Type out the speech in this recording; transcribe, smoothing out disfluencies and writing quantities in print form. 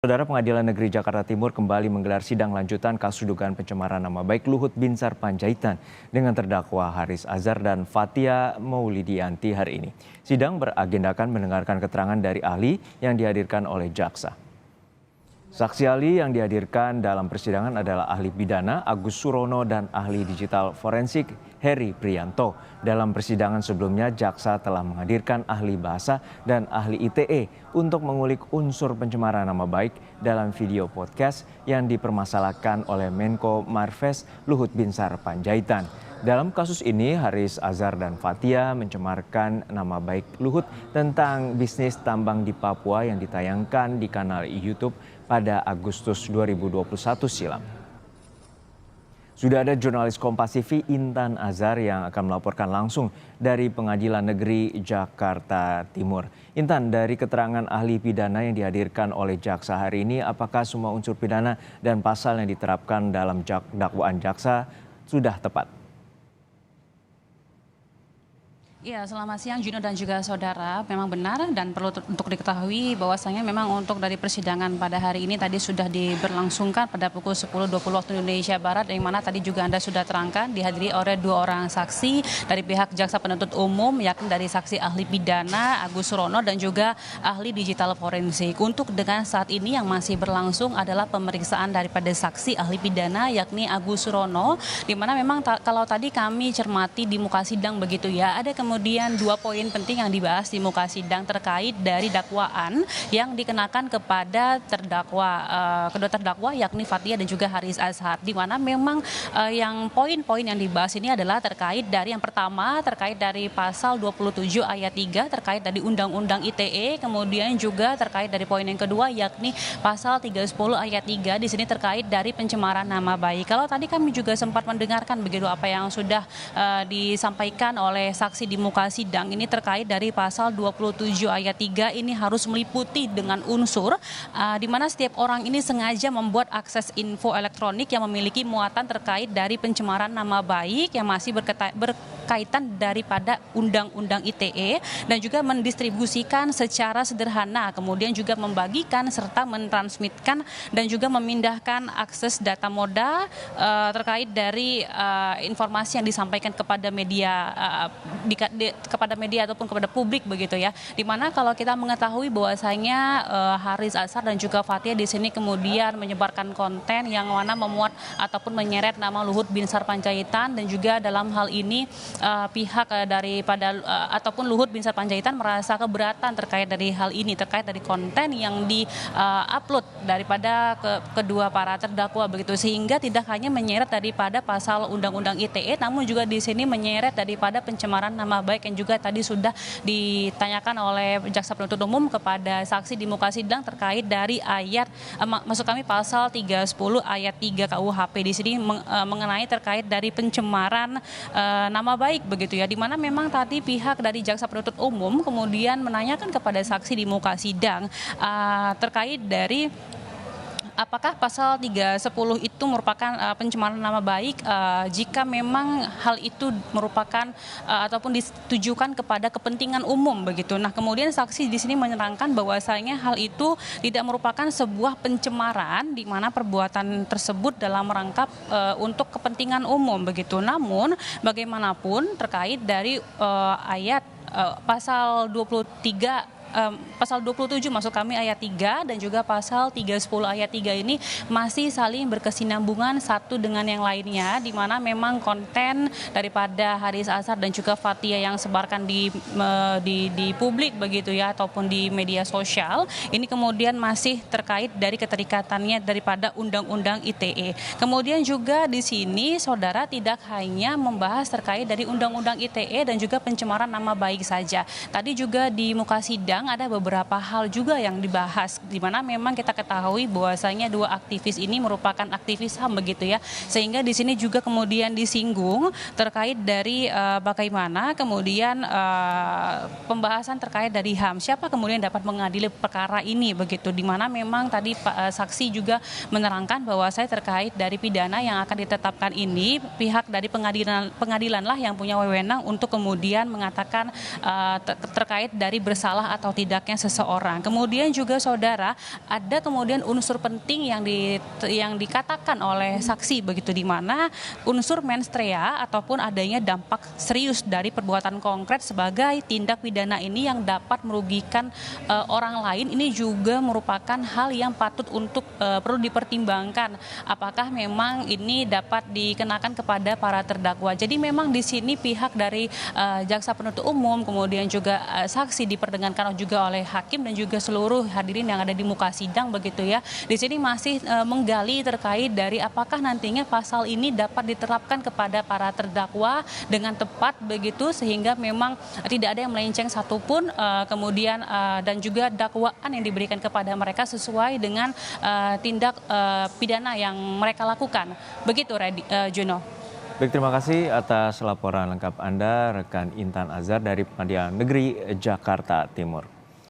Saudara Pengadilan Negeri Jakarta Timur kembali menggelar sidang lanjutan kasus dugaan pencemaran nama baik Luhut Binsar Panjaitan dengan terdakwa Haris Azhar dan Fathia Maulidiyanti hari ini. Sidang beragendakan mendengarkan keterangan dari ahli yang dihadirkan oleh jaksa. Saksi ahli yang dihadirkan dalam persidangan adalah ahli pidana Agus Surono dan ahli digital forensik Heri Prianto. Dalam persidangan sebelumnya, jaksa telah menghadirkan ahli bahasa dan ahli ITE untuk mengulik unsur pencemaran nama baik dalam video podcast yang dipermasalahkan oleh Menko Marves Luhut Binsar Panjaitan. Dalam kasus ini, Haris Azhar dan Fathia mencemarkan nama baik Luhut tentang bisnis tambang di Papua yang ditayangkan di kanal YouTube pada Agustus 2021 silam. Sudah ada jurnalis Kompas TV Intan Azhar yang akan melaporkan langsung dari Pengadilan Negeri Jakarta Timur. Intan, dari keterangan ahli pidana yang dihadirkan oleh jaksa hari ini, apakah semua unsur pidana dan pasal yang diterapkan dalam dakwaan jaksa sudah tepat? Ya, selamat siang Juno dan juga saudara. Memang benar dan perlu untuk diketahui bahwasanya memang untuk dari persidangan pada hari ini tadi sudah diberlangsungkan pada pukul 10.20 waktu Indonesia Barat, yang mana tadi juga Anda sudah terangkan dihadiri oleh dua orang saksi dari pihak jaksa penuntut umum, yakni dari saksi ahli pidana Agus Surono dan juga ahli digital forensik. Untuk dengan saat ini yang masih berlangsung adalah pemeriksaan daripada saksi ahli pidana yakni Agus Surono, di mana memang kalau tadi kami cermati di muka sidang begitu ya, ada kemudian dua poin penting yang dibahas di muka sidang terkait dari dakwaan yang dikenakan kepada kedua terdakwa yakni Fathia dan juga Haris Azhar, di mana memang yang poin-poin yang dibahas ini adalah terkait dari yang pertama terkait dari pasal 27 ayat 3 terkait dari Undang-Undang ITE, kemudian juga terkait dari poin yang kedua yakni pasal 310 ayat 3 di sini terkait dari pencemaran nama baik. Kalau tadi kami juga sempat mendengarkan begitu apa yang sudah disampaikan oleh saksi di muka sidang ini terkait dari pasal 27 ayat 3 ini harus meliputi dengan unsur di mana setiap orang ini sengaja membuat akses info elektronik yang memiliki muatan terkait dari pencemaran nama baik yang masih berkaitan daripada Undang-Undang ITE dan juga mendistribusikan secara sederhana, kemudian juga membagikan serta mentransmitkan dan juga memindahkan akses data moda terkait dari informasi yang disampaikan kepada media kepada media ataupun kepada publik begitu ya. Dimana kalau kita mengetahui bahwasanya Haris Azhar dan juga Fathia di sini kemudian menyebarkan konten yang mana memuat ataupun menyeret nama Luhut Binsar Panjaitan, dan juga dalam hal ini pihak daripada ataupun Luhut Binsar Panjaitan merasa keberatan terkait dari hal ini, terkait dari konten yang di-upload daripada kedua para terdakwa begitu, sehingga tidak hanya menyeret daripada pasal Undang-Undang ITE namun juga di sini menyeret daripada pencemaran nama baik yang juga tadi sudah ditanyakan oleh jaksa penuntut umum kepada saksi di muka sidang terkait dari ayat maksud kami pasal 310 ayat 3 KUHP di sini mengenai terkait dari pencemaran nama baik begitu ya, di mana memang tadi pihak dari jaksa penuntut umum kemudian menanyakan kepada saksi di muka sidang terkait dari apakah pasal 310 itu merupakan pencemaran nama baik jika memang hal itu merupakan ataupun ditujukan kepada kepentingan umum begitu. Nah, kemudian saksi di sini menerangkan bahwasanya hal itu tidak merupakan sebuah pencemaran di mana perbuatan tersebut dalam rangka untuk kepentingan umum begitu. Namun bagaimanapun terkait dari ayat pasal 23 pasal 27 maksud kami ayat 3 dan juga pasal 310 ayat 3 ini masih saling berkesinambungan satu dengan yang lainnya, di mana memang konten daripada Haris Azhar dan juga Fathia yang sebarkan di publik begitu ya ataupun di media sosial ini kemudian masih terkait dari keterikatannya daripada Undang-Undang ITE. Kemudian juga di sini saudara tidak hanya membahas terkait dari Undang-Undang ITE dan juga pencemaran nama baik saja. Tadi juga di muka sidang ada beberapa hal juga yang dibahas, di mana memang kita ketahui bahwasanya dua aktivis ini merupakan aktivis HAM begitu ya, sehingga di sini juga kemudian disinggung terkait dari bagaimana kemudian pembahasan terkait dari HAM, siapa kemudian dapat mengadili perkara ini begitu, di mana memang tadi saksi juga menerangkan bahwa saya terkait dari pidana yang akan ditetapkan ini pihak dari pengadilan lah yang punya wewenang untuk kemudian mengatakan terkait dari bersalah atau atau tidaknya seseorang. Kemudian juga saudara, ada kemudian unsur penting yang dikatakan oleh saksi begitu, di mana unsur mens rea ataupun adanya dampak serius dari perbuatan konkret sebagai tindak pidana ini yang dapat merugikan orang lain, ini juga merupakan hal yang patut untuk perlu dipertimbangkan apakah memang ini dapat dikenakan kepada para terdakwa. Jadi memang di sini pihak dari jaksa penuntut umum, kemudian juga saksi diperdengarkan juga oleh hakim dan juga seluruh hadirin yang ada di muka sidang begitu ya. Di sini masih menggali terkait dari apakah nantinya pasal ini dapat diterapkan kepada para terdakwa dengan tepat begitu, sehingga memang tidak ada yang melenceng satupun, kemudian dan juga dakwaan yang diberikan kepada mereka sesuai dengan tindak pidana yang mereka lakukan. Begitu Juno. Baik, terima kasih atas laporan lengkap Anda, rekan Intan Azhar dari Pengadilan Negeri Jakarta Timur.